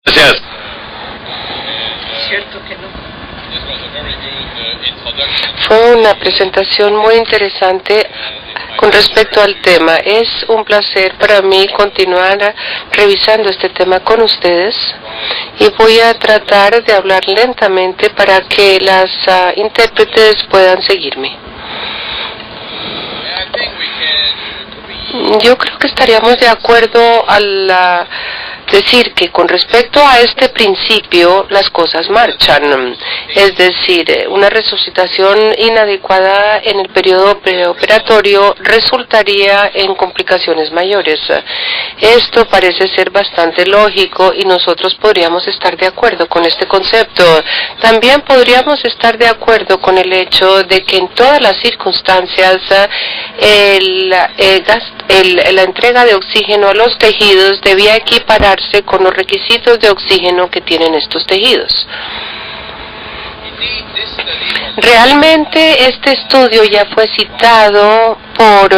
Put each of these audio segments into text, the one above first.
Gracias. Fue una presentación muy interesante con respecto al tema. Es un placer para mí continuar revisando este tema con ustedes y voy a tratar de hablar lentamente para que las intérpretes puedan seguirme. Yo creo que estaríamos de acuerdo al decir que con respecto a este principio las cosas marchan, es decir, una resucitación inadecuada en el periodo preoperatorio resultaría en complicaciones mayores. Esto parece ser bastante lógico y nosotros podríamos estar de acuerdo con este concepto. También podríamos estar de acuerdo con el hecho de que en todas las circunstancias la entrega de oxígeno a los tejidos debía equipararse con los requisitos de oxígeno que tienen estos tejidos. Realmente este estudio ya fue citado por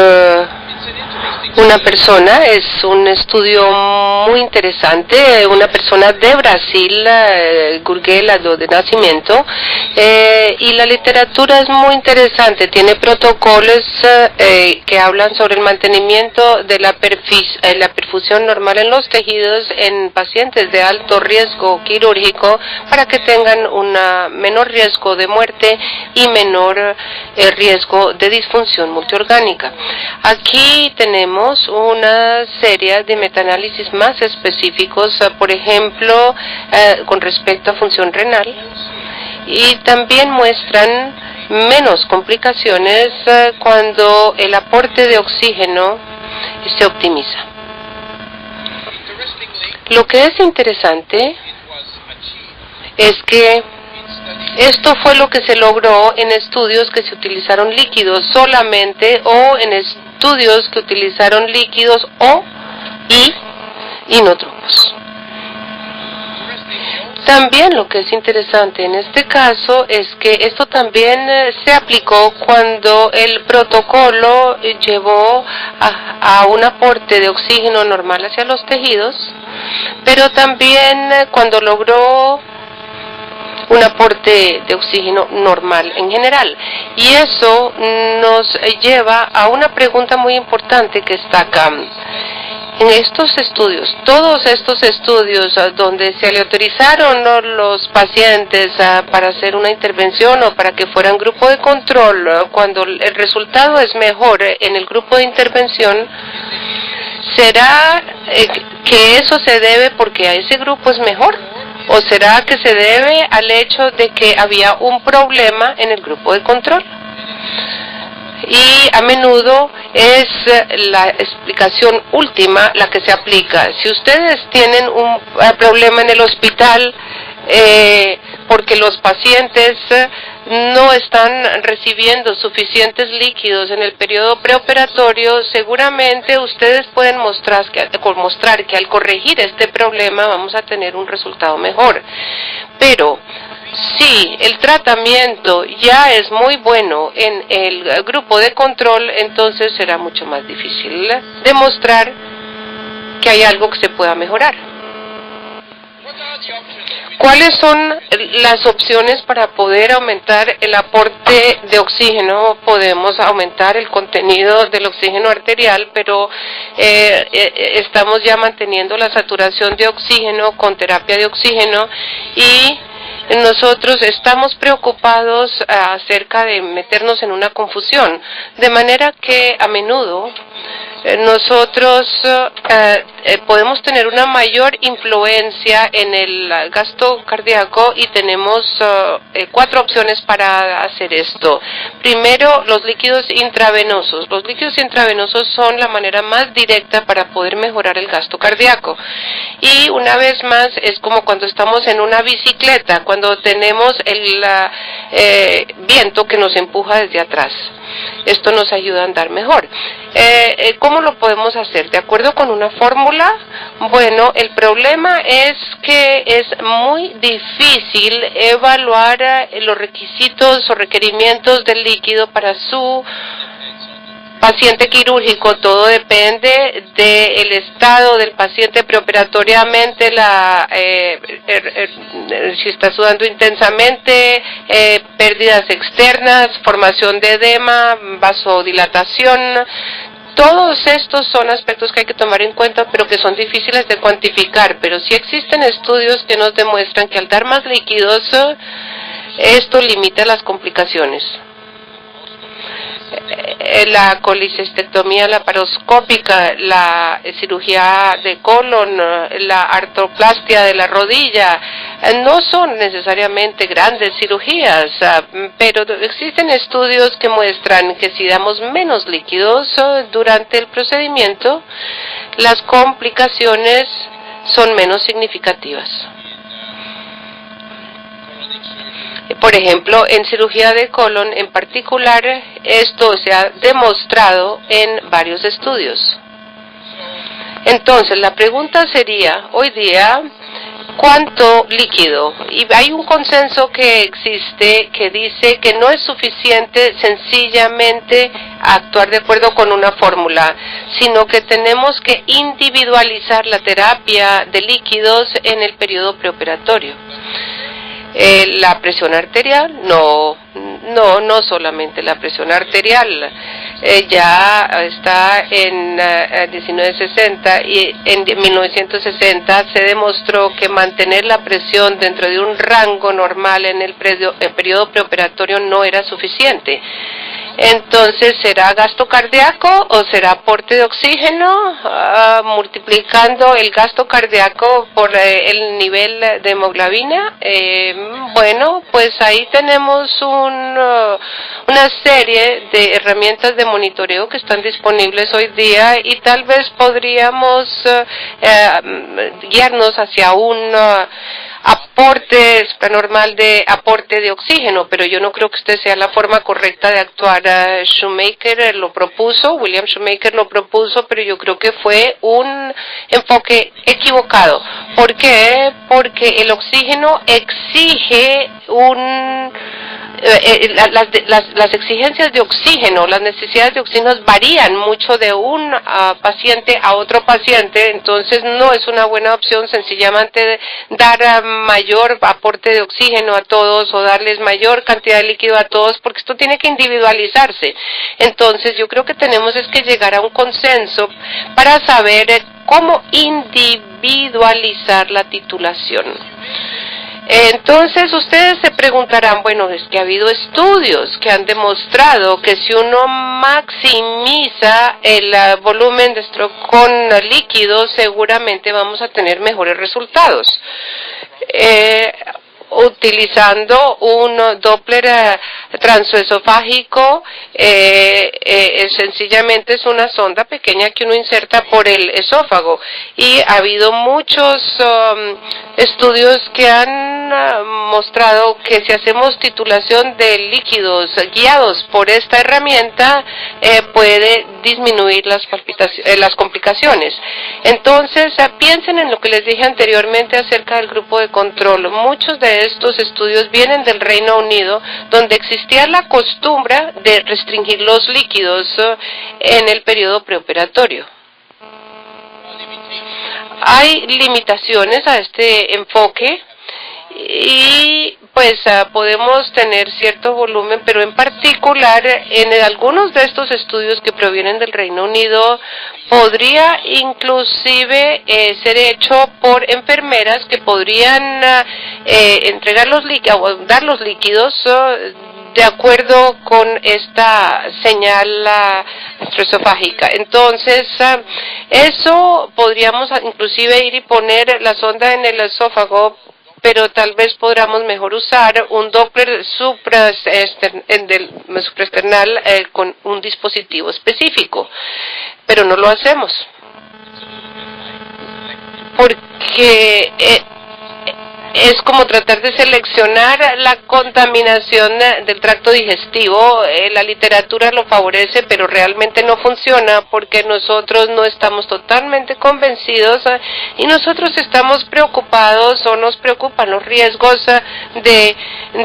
una persona, es un estudio muy interesante, una persona de Brasil, Gurgel de nacimiento, y la literatura es muy interesante, tiene protocolos que hablan sobre el mantenimiento de la perfusión normal en los tejidos en pacientes de alto riesgo quirúrgico para que tengan un menor riesgo de muerte y menor riesgo de disfunción multiorgánica. Aquí tenemos una serie de metaanálisis más específicos, por ejemplo, con respecto a función renal, y también muestran menos complicaciones cuando el aporte de oxígeno se optimiza. Lo que es interesante es que esto fue lo que se logró en estudios que se utilizaron líquidos solamente o en estudios que utilizaron líquidos y inótropos. También lo que es interesante en este caso es que esto también se aplicó cuando el protocolo llevó a un aporte de oxígeno normal hacia los tejidos, pero también cuando logró un aporte de oxígeno normal en general. Y eso nos lleva a una pregunta muy importante que está acá. En estos estudios, todos estos estudios donde se le autorizaron los pacientes para hacer una intervención o para que fueran grupo de control, cuando el resultado es mejor en el grupo de intervención, ¿será que eso se debe porque a ese grupo es mejor? ¿O será que se debe al hecho de que había un problema en el grupo de control? Y a menudo es la explicación última la que se aplica. Si ustedes tienen un problema en el hospital porque los pacientes no están recibiendo suficientes líquidos en el periodo preoperatorio, seguramente ustedes pueden mostrar que al corregir este problema vamos a tener un resultado mejor. Pero si el tratamiento ya es muy bueno en el grupo de control, entonces será mucho más difícil demostrar que hay algo que se pueda mejorar. ¿Cuáles son las opciones para poder aumentar el aporte de oxígeno? Podemos aumentar el contenido del oxígeno arterial, pero estamos ya manteniendo la saturación de oxígeno con terapia de oxígeno y nosotros estamos preocupados acerca de meternos en una confusión, de manera que a menudo nosotros podemos tener una mayor influencia en el gasto cardíaco y tenemos 4 opciones para hacer esto. Primero, los líquidos intravenosos. Los líquidos intravenosos son la manera más directa para poder mejorar el gasto cardíaco. Y una vez más, es como cuando estamos en una bicicleta, cuando tenemos el viento que nos empuja desde atrás. Esto nos ayuda a andar mejor. ¿Cómo lo podemos hacer? ¿De acuerdo con una fórmula? Bueno, el problema es que es muy difícil evaluar los requisitos o requerimientos del líquido para su paciente quirúrgico. Todo depende del estado del paciente preoperatoriamente, si está sudando intensamente, pérdidas externas, formación de edema, vasodilatación. Todos estos son aspectos que hay que tomar en cuenta, pero que son difíciles de cuantificar. Pero sí existen estudios que nos demuestran que al dar más líquidos, esto limita las complicaciones. La colicistectomía laparoscópica, la cirugía de colon, la artroplastia de la rodilla, no son necesariamente grandes cirugías, pero existen estudios que muestran que si damos menos líquidos durante el procedimiento, las complicaciones son menos significativas. Por ejemplo, en cirugía de colon en particular, esto se ha demostrado en varios estudios. Entonces, la pregunta sería, hoy día, ¿cuánto líquido? Y hay un consenso que existe que dice que no es suficiente sencillamente actuar de acuerdo con una fórmula, sino que tenemos que individualizar la terapia de líquidos en el periodo preoperatorio. La presión arterial, no solamente la presión arterial, ya está en 1960 y en 1960 se demostró que mantener la presión dentro de un rango normal en el periodo preoperatorio no era suficiente. Entonces, ¿será gasto cardíaco o será aporte de oxígeno? Multiplicando el gasto cardíaco por el nivel de hemoglobina. Bueno, pues ahí tenemos una serie de herramientas de monitoreo que están disponibles hoy día y tal vez podríamos guiarnos hacia un aporte normal de aporte de oxígeno, pero yo no creo que esta sea la forma correcta de actuar. Shoemaker lo propuso, William Shoemaker lo propuso, pero yo creo que fue un enfoque equivocado. ¿Por qué? Porque el oxígeno exige las exigencias de oxígeno, las necesidades de oxígeno varían mucho de un paciente a otro paciente, entonces no es una buena opción sencillamente dar mayor aporte de oxígeno a todos o darles mayor cantidad de líquido a todos, porque esto tiene que individualizarse. Entonces yo creo que tenemos es que llegar a un consenso para saber cómo individualizar la titulación. Entonces ustedes se preguntarán, bueno, es que ha habido estudios que han demostrado que si uno maximiza el volumen de stroke con líquidos, seguramente vamos a tener mejores resultados. Utilizando un Doppler transesofágico, sencillamente es una sonda pequeña que uno inserta por el esófago, y ha habido muchos estudios que han mostrado que si hacemos titulación de líquidos guiados por esta herramienta puede disminuir las complicaciones. Entonces piensen en lo que les dije anteriormente acerca del grupo de control. Muchos de estos estudios vienen del Reino Unido, donde existía la costumbre de restringir los líquidos en el periodo preoperatorio. Hay limitaciones a este enfoque y pues podemos tener cierto volumen, pero en particular en algunos de estos estudios que provienen del Reino Unido podría inclusive ser hecho por enfermeras que podrían entregar los líquidos, dar los líquidos de acuerdo con esta señal esofágica. Entonces, eso podríamos inclusive ir y poner la sonda en el esófago, pero tal vez podamos mejor usar un Doppler supraesternal con un dispositivo específico, pero no lo hacemos porque es como tratar de seleccionar la contaminación del tracto digestivo. La literatura lo favorece, pero realmente no funciona porque nosotros no estamos totalmente convencidos y nosotros estamos preocupados o nos preocupan los riesgos de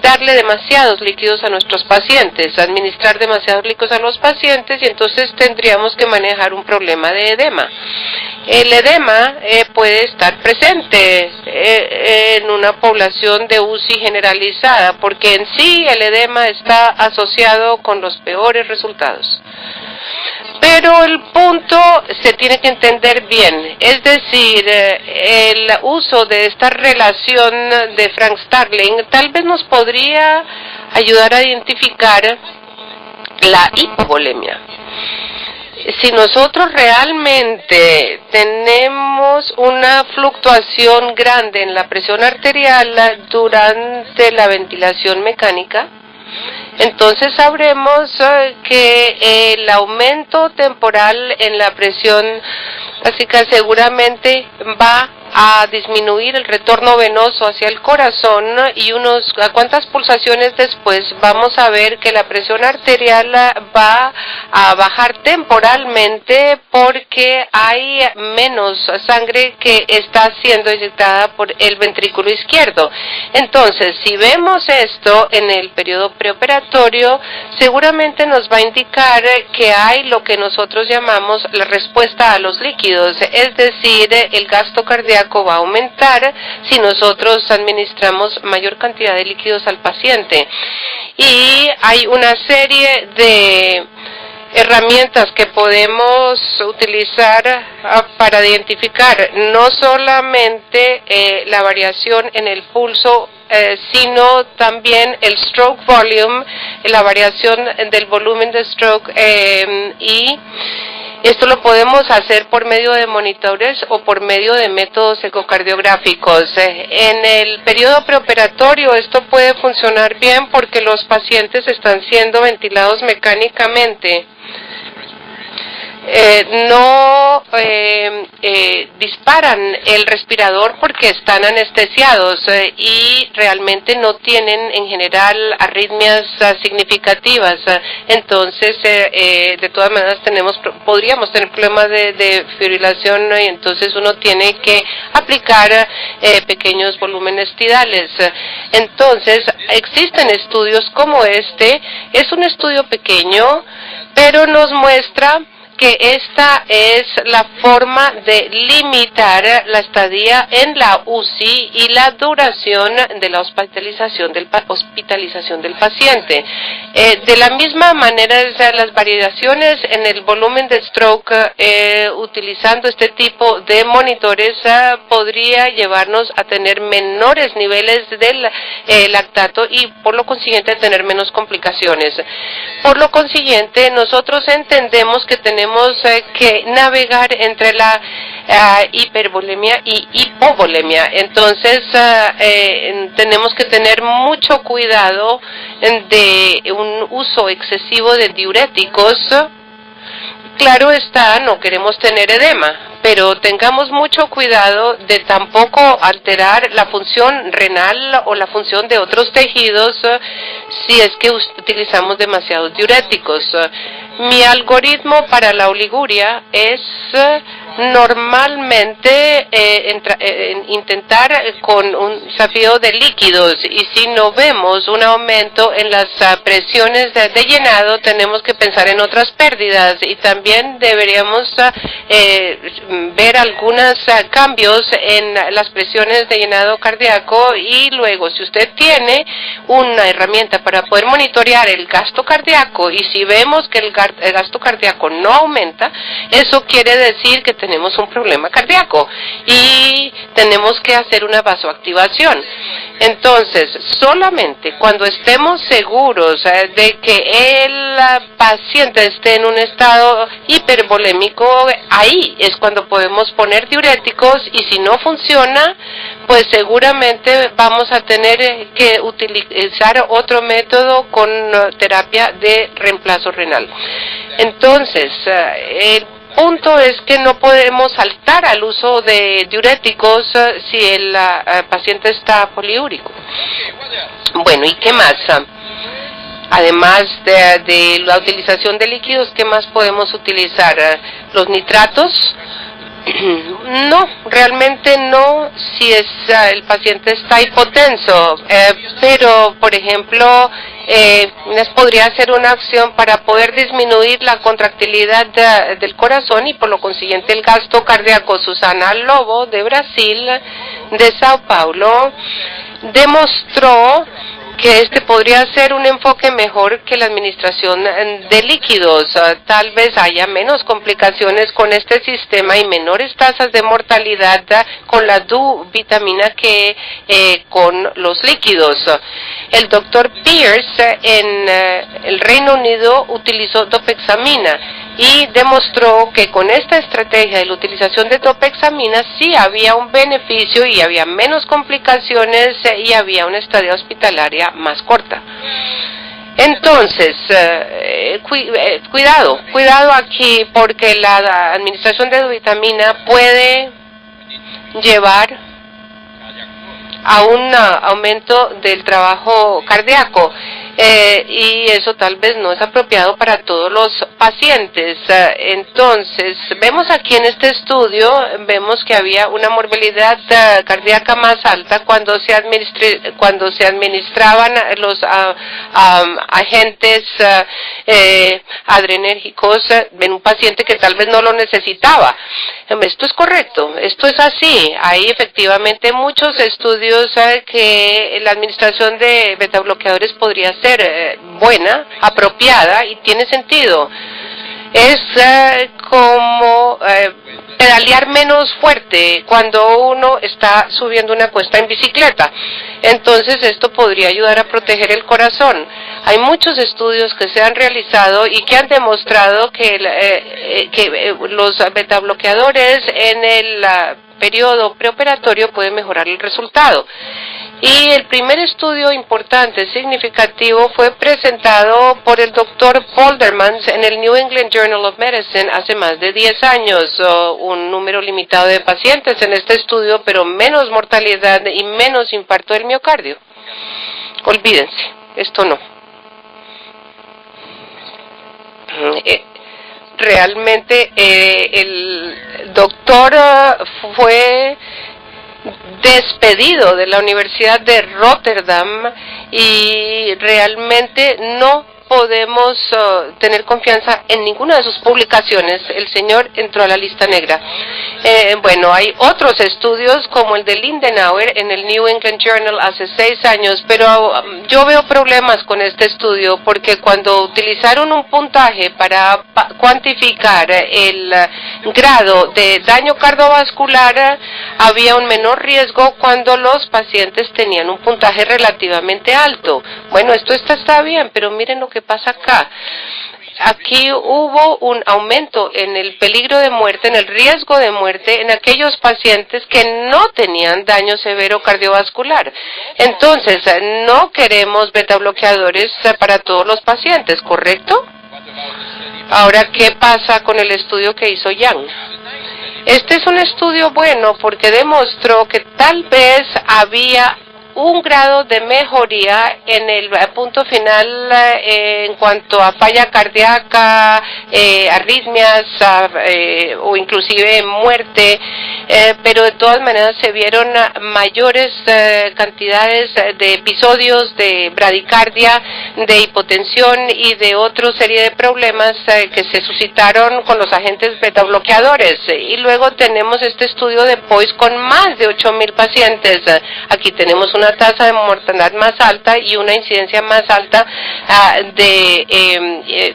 darle demasiados líquidos a nuestros pacientes, administrar demasiados líquidos a los pacientes, y entonces tendríamos que manejar un problema de edema. El edema puede estar presente en una población de UCI generalizada, porque en sí el edema está asociado con los peores resultados. Pero el punto se tiene que entender bien, es decir, el uso de esta relación de Frank Starling tal vez nos podría ayudar a identificar la hipovolemia. Si nosotros realmente tenemos una fluctuación grande en la presión arterial durante la ventilación mecánica, entonces sabremos que el aumento temporal en la presión básica seguramente va a disminuir el retorno venoso hacia el corazón, y a cuantas pulsaciones después vamos a ver que la presión arterial va a bajar temporalmente porque hay menos sangre que está siendo inyectada por el ventrículo izquierdo. Entonces, si vemos esto en el periodo preoperatorio, seguramente nos va a indicar que hay lo que nosotros llamamos la respuesta a los líquidos, es decir, el gasto cardíaco va a aumentar si nosotros administramos mayor cantidad de líquidos al paciente. Y hay una serie de herramientas que podemos utilizar para identificar no solamente la variación en el pulso, sino también el stroke volume, la variación del volumen de stroke, y esto lo podemos hacer por medio de monitores o por medio de métodos ecocardiográficos. En el periodo preoperatorio esto puede funcionar bien porque los pacientes están siendo ventilados mecánicamente. No disparan el respirador porque están anestesiados y realmente no tienen en general arritmias significativas. Entonces, de todas maneras podríamos tener problemas de fibrilación, y entonces uno tiene que aplicar pequeños volúmenes tidales. Entonces, existen estudios como este. Es un estudio pequeño, pero nos muestra que esta es la forma de limitar la estadía en la UCI y la duración de la hospitalización del paciente. De la misma manera, las variaciones en el volumen de stroke utilizando este tipo de monitores podría llevarnos a tener menores niveles del lactato y por lo consiguiente tener menos complicaciones. Por lo consiguiente, nosotros entendemos que tenemos que navegar entre la hipervolemia y hipovolemia. Entonces tenemos que tener mucho cuidado de un uso excesivo de diuréticos. Claro está, no queremos tener edema, pero tengamos mucho cuidado de tampoco alterar la función renal o la función de otros tejidos si es que utilizamos demasiados diuréticos. Mi algoritmo para la oliguria es normalmente intentar con un desafío de líquidos, y si no vemos un aumento en las presiones de llenado, tenemos que pensar en otras pérdidas, y también deberíamos ver algunos cambios en las presiones de llenado cardíaco. Y luego, si usted tiene una herramienta para poder monitorear el gasto cardíaco, y si vemos que el gasto cardíaco no aumenta, eso quiere decir que tenemos un problema cardíaco y tenemos que hacer una vasoactivación. Entonces, solamente cuando estemos seguros de que el paciente esté en un estado hipervolémico, ahí es cuando podemos poner diuréticos, y si no funciona, pues seguramente vamos a tener que utilizar otro método con terapia de reemplazo renal. Entonces, el punto es que no podemos saltar al uso de diuréticos si el paciente está poliúrico. Bueno, ¿y qué más? Además de la utilización de líquidos, ¿qué más podemos utilizar? ¿Los nitratos? No, realmente no, si el paciente está hipotenso, pero por ejemplo podría ser una opción para poder disminuir la contractilidad del corazón y por lo consiguiente el gasto cardíaco. Susana Lobo de Brasil, de Sao Paulo, demostró que podría ser un enfoque mejor que la administración de líquidos. Tal vez haya menos complicaciones con este sistema y menores tasas de mortalidad con la vitamina que con los líquidos. El doctor Pierce en el Reino Unido utilizó dopexamina y demostró que con esta estrategia de la utilización de dopexamina sí había un beneficio y había menos complicaciones y había una estadía hospitalaria más corta. Entonces, cuidado aquí, porque la administración de vitamina puede llevar a un aumento del trabajo cardíaco. Y eso tal vez no es apropiado para todos los pacientes. Entonces, vemos aquí en este estudio, vemos que había una morbilidad cardíaca más alta cuando se administraban los agentes adrenérgicos en un paciente que tal vez no lo necesitaba. Esto es correcto, esto es así. Hay efectivamente muchos estudios que la administración de betabloqueadores podría ser buena, apropiada y tiene sentido. Es como pedalear menos fuerte cuando uno está subiendo una cuesta en bicicleta. Entonces esto podría ayudar a proteger el corazón. Hay muchos estudios que se han realizado y que han demostrado que los betabloqueadores en el periodo preoperatorio pueden mejorar el resultado. Y el primer estudio importante, significativo, fue presentado por el Dr. Poldermans en el New England Journal of Medicine hace más de 10 años. Un número limitado de pacientes en este estudio, pero menos mortalidad y menos infarto del miocardio. Olvídense, esto no. Realmente el doctor fue despedido de la Universidad de Rotterdam y realmente no podemos tener confianza en ninguna de sus publicaciones. El señor entró a la lista negra. Bueno, hay otros estudios como el de Lindenauer en el New England Journal hace 6 años, pero yo veo problemas con este estudio porque cuando utilizaron un puntaje para cuantificar el grado de daño cardiovascular, había un menor riesgo cuando los pacientes tenían un puntaje relativamente alto. Bueno, esto está bien, pero miren lo que pasa acá. Aquí hubo un aumento en el peligro de muerte, en el riesgo de muerte en aquellos pacientes que no tenían daño severo cardiovascular. Entonces, no queremos betabloqueadores para todos los pacientes, ¿correcto? Ahora, ¿qué pasa con el estudio que hizo Yang? Este es un estudio bueno porque demostró que tal vez había un grado de mejoría en el punto final en cuanto a falla cardíaca, arritmias o inclusive muerte, pero de todas maneras se vieron mayores cantidades de episodios de bradicardia, de hipotensión y de otra serie de problemas que se suscitaron con los agentes betabloqueadores. Y luego tenemos este estudio de POISE con más de 8,000 pacientes. Aquí tenemos una tasa de mortalidad más alta y una incidencia más alta de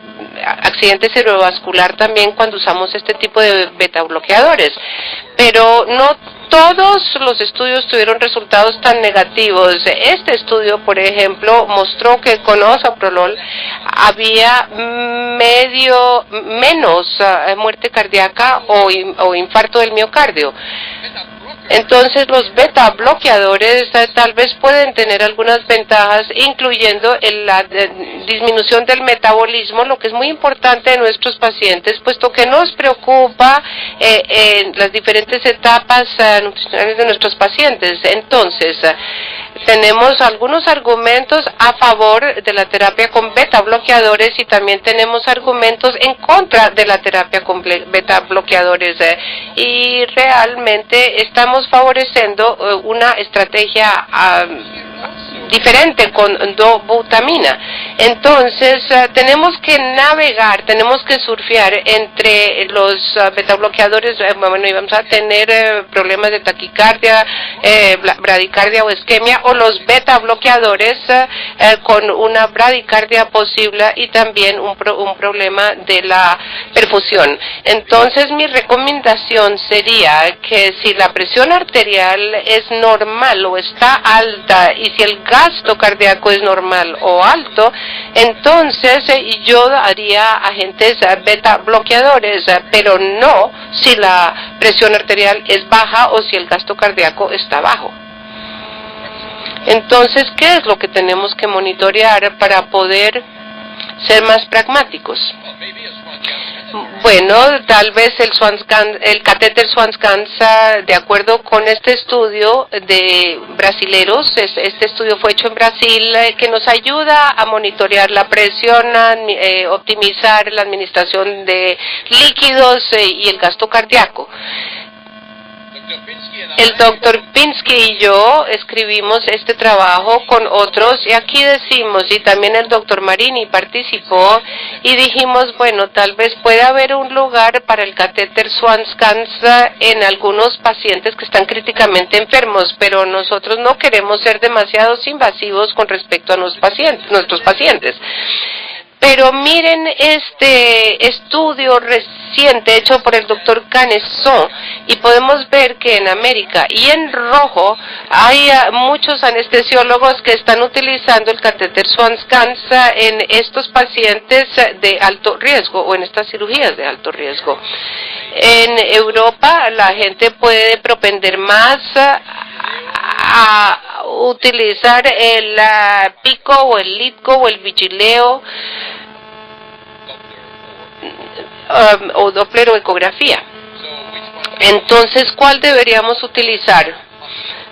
accidente cerebrovascular también cuando usamos este tipo de betabloqueadores. Pero no todos los estudios tuvieron resultados tan negativos. Este estudio, por ejemplo, mostró que con osaprolol había menos muerte cardíaca o infarto del miocardio. Entonces los beta bloqueadores tal vez pueden tener algunas ventajas, incluyendo la disminución del metabolismo, lo que es muy importante en nuestros pacientes, puesto que nos preocupa en las diferentes etapas nutricionales de nuestros pacientes. Entonces, tenemos algunos argumentos a favor de la terapia con beta bloqueadores y también tenemos argumentos en contra de la terapia con beta bloqueadores y realmente estamos favoreciendo una estrategia diferente con dobutamina. Entonces tenemos que navegar, tenemos que surfear entre los beta bloqueadores, bueno, y vamos a tener problemas de taquicardia, bradicardia o isquemia, o los beta bloqueadores con una bradicardia posible y también un problema de la perfusión. Entonces mi recomendación sería que si la presión arterial es normal o está alta y si el gasto cardíaco es normal o alto, entonces yo haría agentes beta bloqueadores, pero no si la presión arterial es baja o si el gasto cardíaco está bajo. Entonces, ¿qué es lo que tenemos que monitorear para poder ser más pragmáticos? Bueno, tal vez el catéter Swan-Ganz, de acuerdo con este estudio de brasileros, este estudio fue hecho en Brasil, que nos ayuda a monitorear la presión, optimizar la administración de líquidos y el gasto cardíaco. El doctor Pinsky y yo escribimos este trabajo con otros y aquí decimos, y también el doctor Marini participó, y dijimos, bueno, tal vez puede haber un lugar para el catéter Swan-Ganz en algunos pacientes que están críticamente enfermos, pero nosotros no queremos ser demasiado invasivos con respecto a nuestros pacientes. Pero miren este estudio reciente hecho por el doctor Canesson y podemos ver que en América y en rojo hay muchos anestesiólogos que están utilizando el catéter Swan-Ganz en estos pacientes de alto riesgo o en estas cirugías de alto riesgo. En Europa la gente puede propender más a utilizar el pico o el litco o el vigileo o Doppler o ecografía. Entonces, ¿cuál deberíamos utilizar?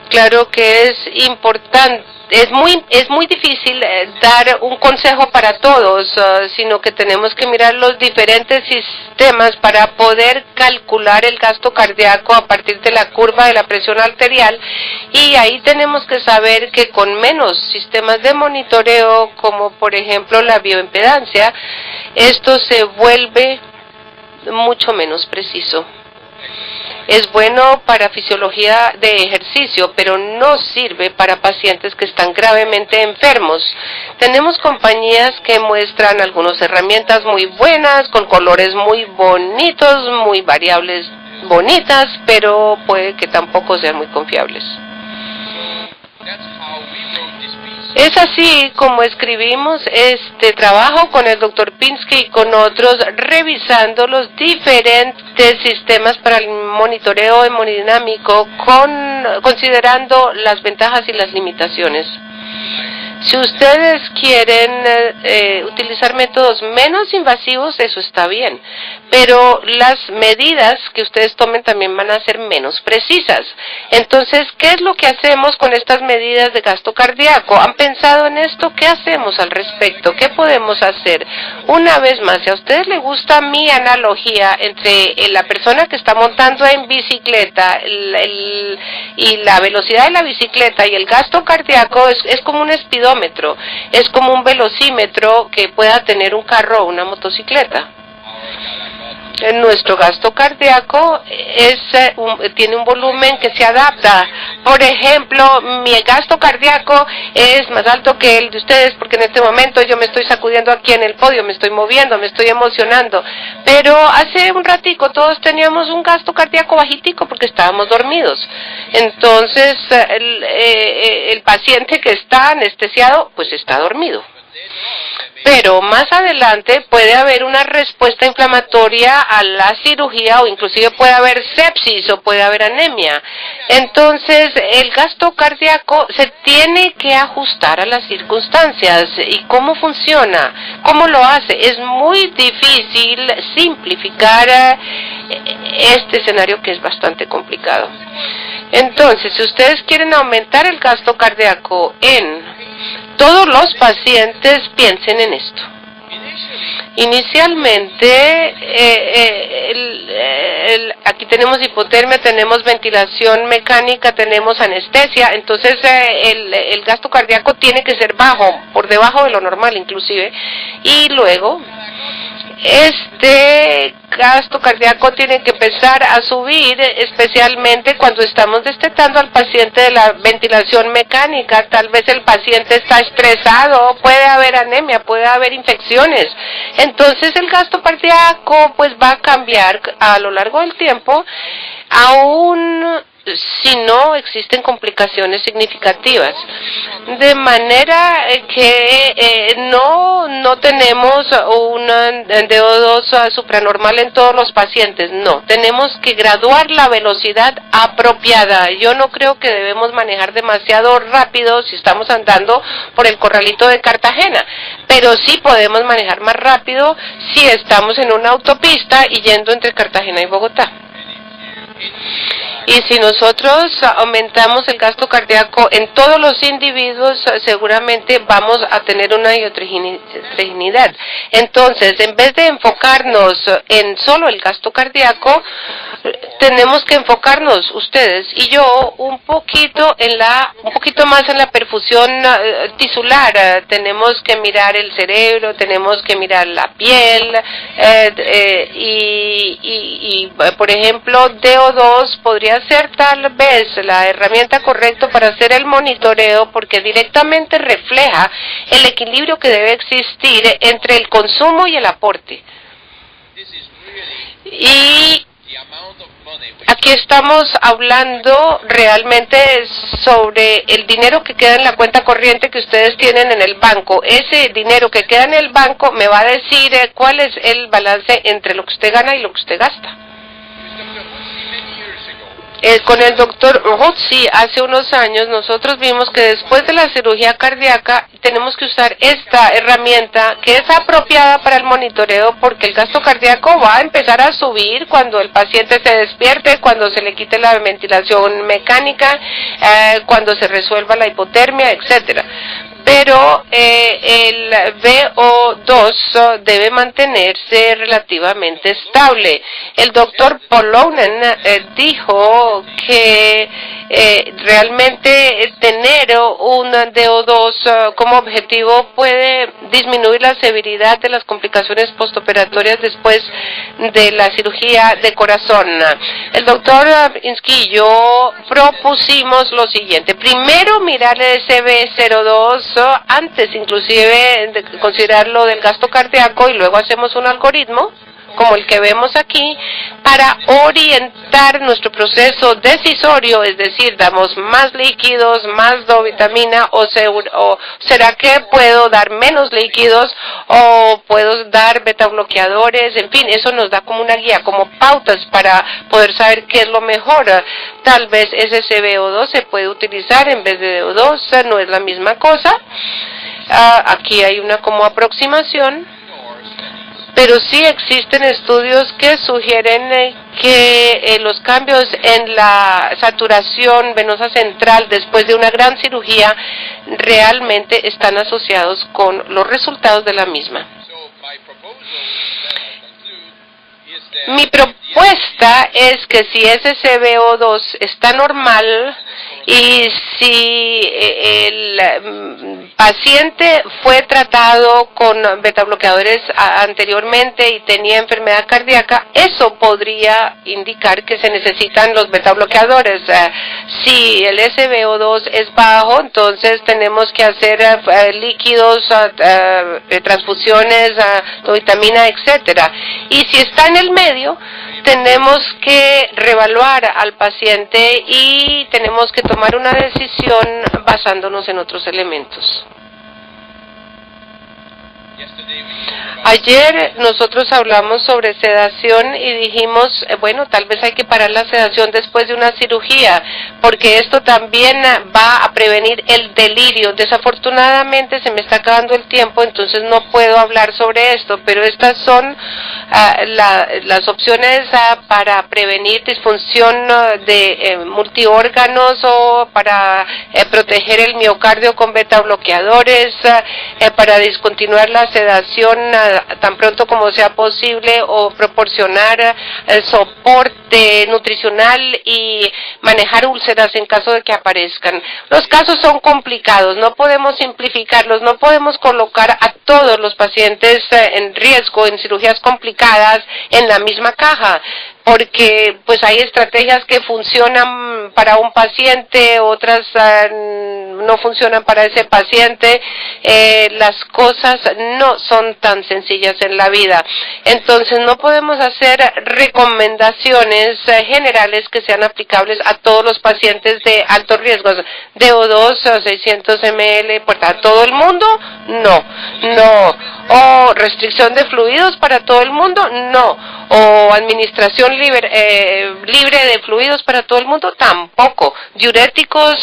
Claro que es importante. Es muy difícil dar un consejo para todos, sino que tenemos que mirar los diferentes sistemas para poder calcular el gasto cardíaco a partir de la curva de la presión arterial, y ahí tenemos que saber que con menos sistemas de monitoreo, como por ejemplo la bioimpedancia, esto se vuelve mucho menos preciso. Es bueno para fisiología de ejercicio, pero no sirve para pacientes que están gravemente enfermos. Tenemos compañías que muestran algunas herramientas muy buenas, con colores muy bonitos, muy variables bonitas, pero puede que tampoco sean muy confiables. Es así como escribimos este trabajo con el Dr. Pinsky y con otros, revisando los diferentes sistemas para el monitoreo hemodinámico, considerando las ventajas y las limitaciones. Si ustedes quieren utilizar métodos menos invasivos, eso está bien, pero las medidas que ustedes tomen también van a ser menos precisas. Entonces, ¿qué es lo que hacemos con estas medidas de gasto cardíaco? ¿Han pensado en esto? ¿Qué hacemos al respecto? ¿Qué podemos hacer? Una vez más, si a ustedes les gusta mi analogía entre la persona que está montando en bicicleta y la velocidad de la bicicleta y el gasto cardíaco, es como un espidómetro. Es como un velocímetro que pueda tener un carro o una motocicleta. Nuestro gasto cardíaco tiene un volumen que se adapta. Por ejemplo, mi gasto cardíaco es más alto que el de ustedes porque en este momento yo me estoy sacudiendo aquí en el podio, me estoy moviendo, me estoy emocionando. Pero hace un ratico todos teníamos un gasto cardíaco bajitico porque estábamos dormidos. Entonces, el paciente que está anestesiado, pues está dormido. Pero más adelante puede haber una respuesta inflamatoria a la cirugía o inclusive puede haber sepsis o puede haber anemia. Entonces el gasto cardíaco se tiene que ajustar a las circunstancias. ¿Y cómo funciona? ¿Cómo lo hace? Es muy difícil simplificar este escenario que es bastante complicado. Entonces, si ustedes quieren aumentar el gasto cardíaco en todos los pacientes, piensen en esto. Inicialmente, aquí tenemos hipotermia, tenemos ventilación mecánica, tenemos anestesia, entonces el gasto cardíaco tiene que ser bajo, por debajo de lo normal inclusive, y luego este gasto cardíaco tiene que empezar a subir, especialmente cuando estamos destetando al paciente de la ventilación mecánica. Tal vez el paciente está estresado, puede haber anemia, puede haber infecciones. Entonces el gasto cardíaco pues va a cambiar a lo largo del tiempo, aún si no existen complicaciones significativas. De manera que no tenemos un DO2 supranormal en todos los pacientes, no. Tenemos que graduar la velocidad apropiada. Yo no creo que debemos manejar demasiado rápido si estamos andando por el corralito de Cartagena, pero sí podemos manejar más rápido si estamos en una autopista y yendo entre Cartagena y Bogotá. Y si nosotros aumentamos el gasto cardíaco en todos los individuos, seguramente vamos a tener una heterogeneidad. Entonces, en vez de enfocarnos en solo el gasto cardíaco, tenemos que enfocarnos, ustedes y yo, un poquito más en la perfusión tisular. Tenemos que mirar el cerebro, tenemos que mirar la piel, por ejemplo, DO2 podría ser tal vez la herramienta correcta para hacer el monitoreo, porque directamente refleja el equilibrio que debe existir entre el consumo y el aporte. Y aquí estamos hablando realmente sobre el dinero que queda en la cuenta corriente que ustedes tienen en el banco. Ese dinero que queda en el banco me va a decir cuál es el balance entre lo que usted gana y lo que usted gasta. Con el doctor Rotzi hace unos años nosotros vimos que después de la cirugía cardíaca tenemos que usar esta herramienta que es apropiada para el monitoreo, porque el gasto cardíaco va a empezar a subir cuando el paciente se despierte, cuando se le quite la ventilación mecánica, cuando se resuelva la hipotermia, etcétera. Pero el VO2 debe mantenerse relativamente estable. El doctor Polonen dijo que realmente tener un DO2 como objetivo puede disminuir la severidad de las complicaciones postoperatorias después de la cirugía de corazón. El doctor Insky y yo propusimos lo siguiente: primero mirar el SB02 antes inclusive de considerar lo del gasto cardíaco, y luego hacemos un algoritmo como el que vemos aquí para orientar nuestro proceso decisorio, es decir, damos más líquidos, más dovitamina, o será que puedo dar menos líquidos o puedo dar betabloqueadores. En fin, eso nos da como una guía, como pautas para poder saber qué es lo mejor. Tal vez ese CBO2 se puede utilizar en vez de DO2, no es la misma cosa. Aquí hay una como aproximación. Pero sí existen estudios que sugieren que los cambios en la saturación venosa central después de una gran cirugía realmente están asociados con los resultados de la misma. Mi propuesta es que si ese CBO2 está normal y si el paciente fue tratado con betabloqueadores anteriormente y tenía enfermedad cardíaca, eso podría indicar que se necesitan los betabloqueadores. Si el SBO2 es bajo, entonces tenemos que hacer líquidos, transfusiones, vitamina, etcétera. Y si está en el medio, tenemos que reevaluar al paciente y tenemos que tomar una decisión basándonos en otros elementos. Ayer nosotros hablamos sobre sedación y dijimos, bueno, tal vez hay que parar la sedación después de una cirugía, porque esto también va a prevenir el delirio. Desafortunadamente se me está acabando el tiempo, entonces no puedo hablar sobre esto, pero estas son las opciones para prevenir disfunción de multiórganos o para proteger el miocardio con beta bloqueadores, para discontinuar la sedación tan pronto como sea posible o proporcionar soporte nutricional y manejar úlceras en caso de que aparezcan. Los casos son complicados, no podemos simplificarlos, no podemos colocar a todos los pacientes en riesgo en cirugías complicadas en la misma caja, porque pues hay estrategias que funcionan para un paciente, otras no funcionan para ese paciente. Las cosas no son tan sencillas en la vida, entonces no podemos hacer recomendaciones generales que sean aplicables a todos los pacientes de altos riesgos. DO2 600 ml para todo el mundo, no. O restricción de fluidos para todo el mundo, no. O administración libre de fluidos para todo el mundo, tampoco. Diuréticos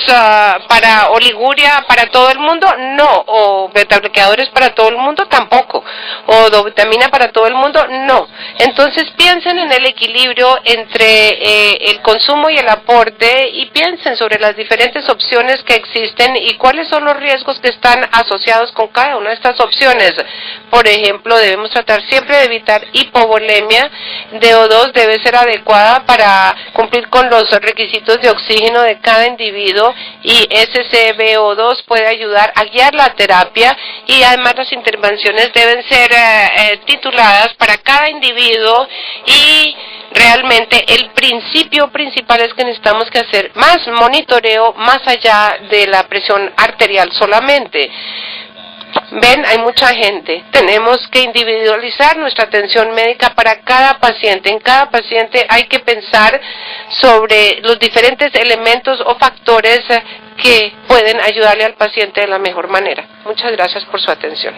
para oliguria para todo el mundo, no. O beta-bloqueadores para todo el mundo, tampoco. O dovitamina para todo el mundo, no. Entonces piensen en el equilibrio entre el consumo y el aporte y piensen sobre las diferentes opciones que existen y cuáles son los riesgos que están asociados con cada una de estas opciones. Por ejemplo, debemos tratar siempre de evitar hipovolemia. DO2 debe ser adecuada para cumplir con los requisitos de oxígeno de cada individuo y SCBO2 puede ayudar a guiar la terapia y además las intervenciones deben ser tituladas para cada individuo y realmente el principio principal es que necesitamos que hacer más monitoreo más allá de la presión arterial solamente. Ven, hay mucha gente. Tenemos que individualizar nuestra atención médica para cada paciente. En cada paciente hay que pensar sobre los diferentes elementos o factores que pueden ayudarle al paciente de la mejor manera. Muchas gracias por su atención.